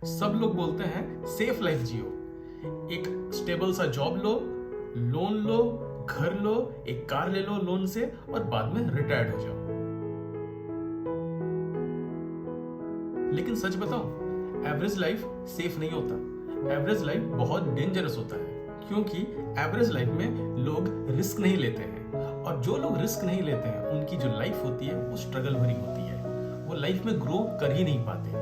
सब लोग बोलते हैं सेफ लाइफ जियो, एक स्टेबल सा जॉब लो, लोन लो, घर लो, एक कार ले लो लोन से और बाद में रिटायर्ड हो जाओ। लेकिन सच बताऊं, एवरेज लाइफ सेफ नहीं होता। एवरेज लाइफ बहुत डेंजरस होता है, क्योंकि एवरेज लाइफ में लोग रिस्क नहीं लेते हैं, और जो लोग रिस्क नहीं लेते हैं उनकी जो लाइफ होती है वो स्ट्रगल भरी होती है। वो लाइफ में ग्रो कर ही नहीं पाते।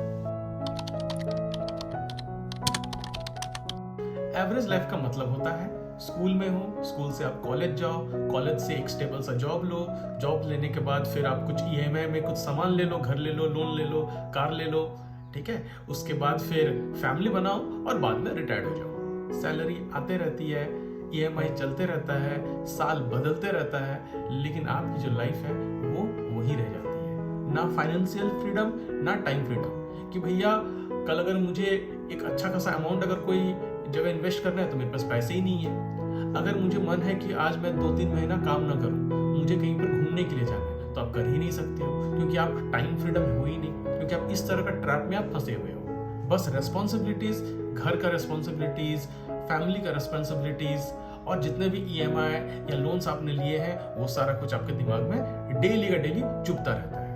एवरेज लाइफ का मतलब होता है स्कूल में हो, स्कूल से आप कॉलेज जाओ, कॉलेज से एक स्टेबल सा जॉब लो, जॉब लेने के बाद फिर आप कुछ ईएमआई में कुछ सामान ले लो, घर ले लो, लोन ले लो, कार ले लो, ठीक है। उसके बाद फिर फैमिली बनाओ और बाद में रिटायर्ड हो जाओ। सैलरी आते रहती है, ईएमआई चलते रहता है, साल बदलते रहता है, लेकिन आपकी जो लाइफ है वो वही रह जाती है। ना फाइनेंशियल फ्रीडम, ना टाइम फ्रीडम कि भैया कल अगर मुझे एक अच्छा खासा अमाउंट अगर कोई जगह इन्वेस्ट करना है तो मेरे पास पैसे ही नहीं है। अगर मुझे मन है कि आज मैं 2-3 महीना काम ना करूं, मुझे कहीं पर घूमने के लिए जाना है, तो आप कर ही नहीं सकते हो, क्योंकि आप टाइम फ्रीडम हो ही नहीं, क्योंकि आप इस तरह का ट्रैप में आप फंसे हुए हो। बस रेस्पॉन्सिबिलिटीज, घर का रेस्पॉन्सिबिलिटीज, फैमिली का रेस्पॉन्सिबिलिटीज, और जितने भी ईएमआई या लोन्स आपने लिए हैं वो सारा कुछ आपके दिमाग में डेली का डेली चुभता रहता है।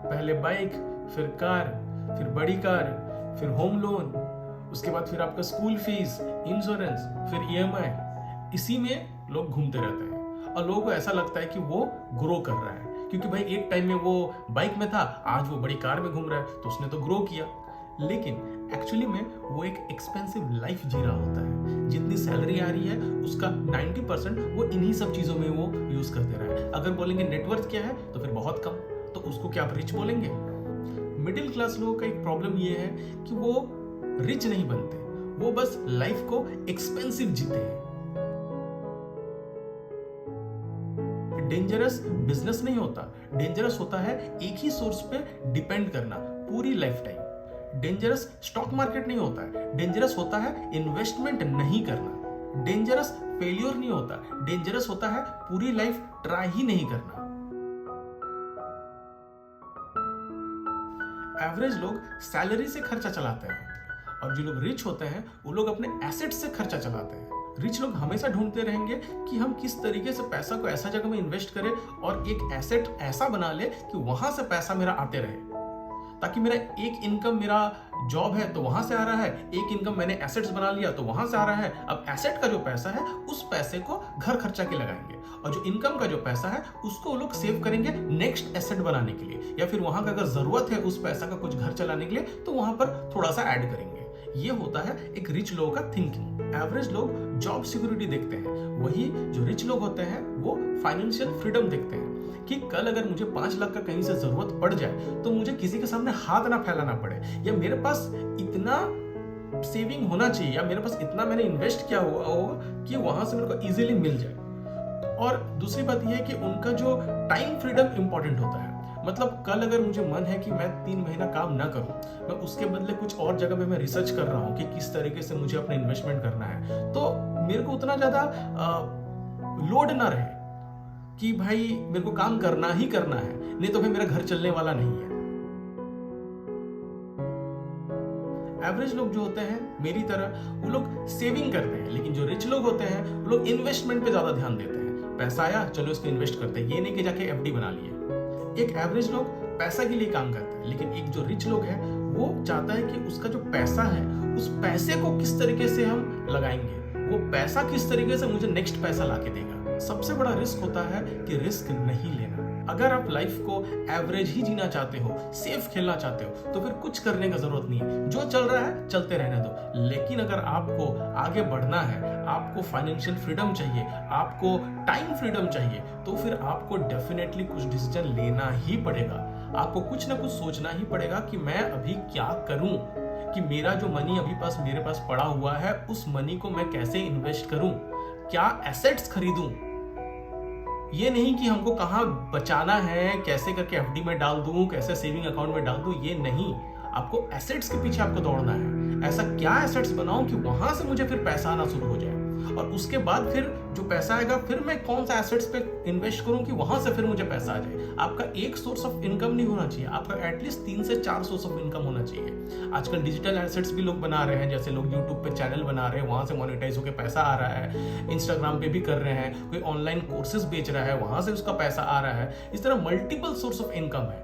पहले बाइक, फिर कार, फिर बड़ी कार, फिर होम लोन, उसके बाद फिर आपका स्कूल फीस, इंश्योरेंस, फिर ईएमआई। इसी में लोग घूमते रहते हैं और लोगों को ऐसा लगता है कि वो ग्रो कर रहा है, क्योंकि भाई एक टाइम में वो बाइक में था, आज वो बड़ी कार में घूम रहा है, तो उसने तो ग्रो किया। लेकिन एक्चुअली में वो एक एक्सपेंसिव लाइफ जी रहा होता है। जितनी सैलरी आ रही है उसका 90% वो इन्हीं सब चीजों में वो यूज कर दे रहा है। अगर बोलेंगे नेटवर्थ क्या है तो फिर बहुत कम, तो उसको क्या आप रिच बोलेंगे? मिडिल क्लास लोगों का एक प्रॉब्लम ये है कि वो रिच नहीं बनते, वो बस लाइफ को एक्सपेंसिव जीते हैं। डेंजरस बिजनेस नहीं होता, डेंजरस होता है एक ही सोर्स पे डिपेंड करना पूरी life time. Dangerous stock market नहीं होता है, डेंजरस होता है इन्वेस्टमेंट नहीं करना। डेंजरस फेलियर नहीं होता, डेंजरस होता है पूरी लाइफ ट्राई ही नहीं करना। एवरेज लोग सैलरी से खर्चा चलाते हैं, और जो लोग रिच होते हैं वो लोग अपने एसेट से खर्चा चलाते हैं। रिच लोग हमेशा ढूंढते रहेंगे कि हम किस तरीके से पैसा को ऐसा जगह में इन्वेस्ट करें और एक एसेट ऐसा बना ले कि वहां से पैसा मेरा आते रहे, ताकि मेरा एक इनकम, मेरा जॉब है तो वहां से आ रहा है, एक इनकम मैंने एसेट्स बना लिया तो वहां से आ रहा है। अब एसेट का जो पैसा है उस पैसे को घर खर्चा के लगाएंगे, और जो इनकम का जो पैसा है उसको वो लोग सेव करेंगे नेक्स्ट एसेट बनाने के लिए, या फिर वहां का अगर जरूरत है उस पैसा का कुछ घर चलाने के लिए तो वहां पर थोड़ा सा ऐड करेंगे। ये होता है एक रिच लोगों का थिंकिंग। एवरेज लोग जॉब सिक्योरिटी देखते हैं, वही जो रिच लोग होते हैं वो फाइनेंशियल फ्रीडम देखते हैं कि कल अगर मुझे 5 लाख का कहीं से जरूरत पड़ जाए तो मुझे किसी के सामने हाथ ना फैलाना पड़े, या मेरे पास इतना सेविंग होना चाहिए, या मेरे पास इतना मैंने इन्वेस्ट किया हुआ होगा कि वहां से मेरे को इजीली मिल जाए। और दूसरी बात यह है कि उनका जो टाइम फ्रीडम इंपॉर्टेंट होता है। मतलब कल अगर मुझे मन है कि मैं 3 महीना काम ना करूं, मैं उसके बदले कुछ और जगह पे मैं रिसर्च कर रहा हूं कि किस तरीके से मुझे अपना इन्वेस्टमेंट करना है, तो मेरे को उतना ज्यादा लोड ना रहे कि भाई मेरे को काम करना ही करना है, नहीं तो फिर मेरा घर चलने वाला नहीं है। एवरेज लोग जो होते हैं मेरी तरह, वो लोग सेविंग करते हैं, लेकिन जो रिच लोग होते हैं वो लोग इन्वेस्टमेंट पे ज्यादा ध्यान देते हैं। पैसा आया, चलो इसको इन्वेस्ट करते हैं, ये नहीं कि जाके एफडी बना लिए। एक एवरेज लोग पैसा के लिए काम करता है, लेकिन एक जो रिच लोग है वो चाहता है कि उसका जो पैसा है उस पैसे को किस तरीके से हम लगाएंगे, वो पैसा किस तरीके से मुझे नेक्स्ट पैसा लाके देगा। सबसे बड़ा रिस्क होता है कि रिस्क नहीं लेना। अगर आप लाइफ को एवरेज ही जीना चाहते हो, सेफ खेलना चाहते हो, तो फिर कुछ करने का जरूरत नहीं है, जो चल रहा है चलते रहने दो। लेकिन अगर आपको आगे बढ़ना है, आपको फाइनेंशियल फ्रीडम चाहिए, आपको टाइम फ्रीडम चाहिए, तो फिर आपको डेफिनेटली कुछ डिसीजन लेना ही पड़ेगा। आपको कुछ ना कुछ सोचना ही पड़ेगा कि मैं अभी क्या करूं, कि मेरा जो मनी अभी मेरे पास पड़ा हुआ है उस मनी को मैं कैसे इन्वेस्ट करूं, क्या एसेट्स खरीदूं। ये नहीं कि हमको कहाँ बचाना है, कैसे करके एफडी में डाल दूं, कैसे सेविंग अकाउंट में डाल दूं, ये नहीं। आपको एसेट्स के पीछे आपको दौड़ना है। ऐसा क्या एसेट्स बनाऊं कि वहां से मुझे फिर पैसा आना शुरू हो जाए। और उसके बाद फिर जो पैसा आएगा फिर मैं कौन सा एसेट्स पे इन्वेस्ट करूं कि वहां से फिर मुझे पैसा आ जाए। आपका एक सोर्स ऑफ इनकम नहीं होना चाहिए, आपका एटलीस्ट 3 से 4 सोर्स ऑफ इनकम होना चाहिए। आजकल डिजिटल एसेट्स भी लोग बना रहे हैं, जैसे लोग यूट्यूब पे चैनल बना रहे हैं, वहां से मोनेटाइज होकर पैसा आ रहा है, इंस्टाग्राम पे भी कर रहे हैं, कोई ऑनलाइन कोर्सेज बेच रहा है, वहां से उसका पैसा आ रहा है। इस तरह मल्टीपल सोर्स ऑफ इनकम है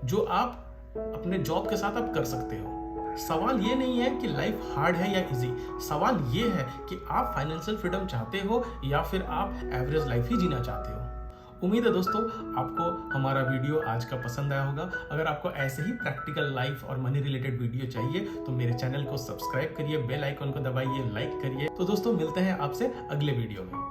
जो आप अपने जॉब के साथ आप कर सकते हो। सवाल ये नहीं है कि लाइफ हार्ड है या इजी, सवाल ये है कि आप फाइनेंशियल फ्रीडम चाहते हो या फिर आप एवरेज लाइफ ही जीना चाहते हो। उम्मीद है दोस्तों आपको हमारा वीडियो आज का पसंद आया होगा। अगर आपको ऐसे ही प्रैक्टिकल लाइफ और मनी रिलेटेड वीडियो चाहिए तो मेरे चैनल को सब्सक्राइब करिए, बेल आइकन को दबाइए, लाइक करिए। तो दोस्तों मिलते हैं आपसे अगले वीडियो में।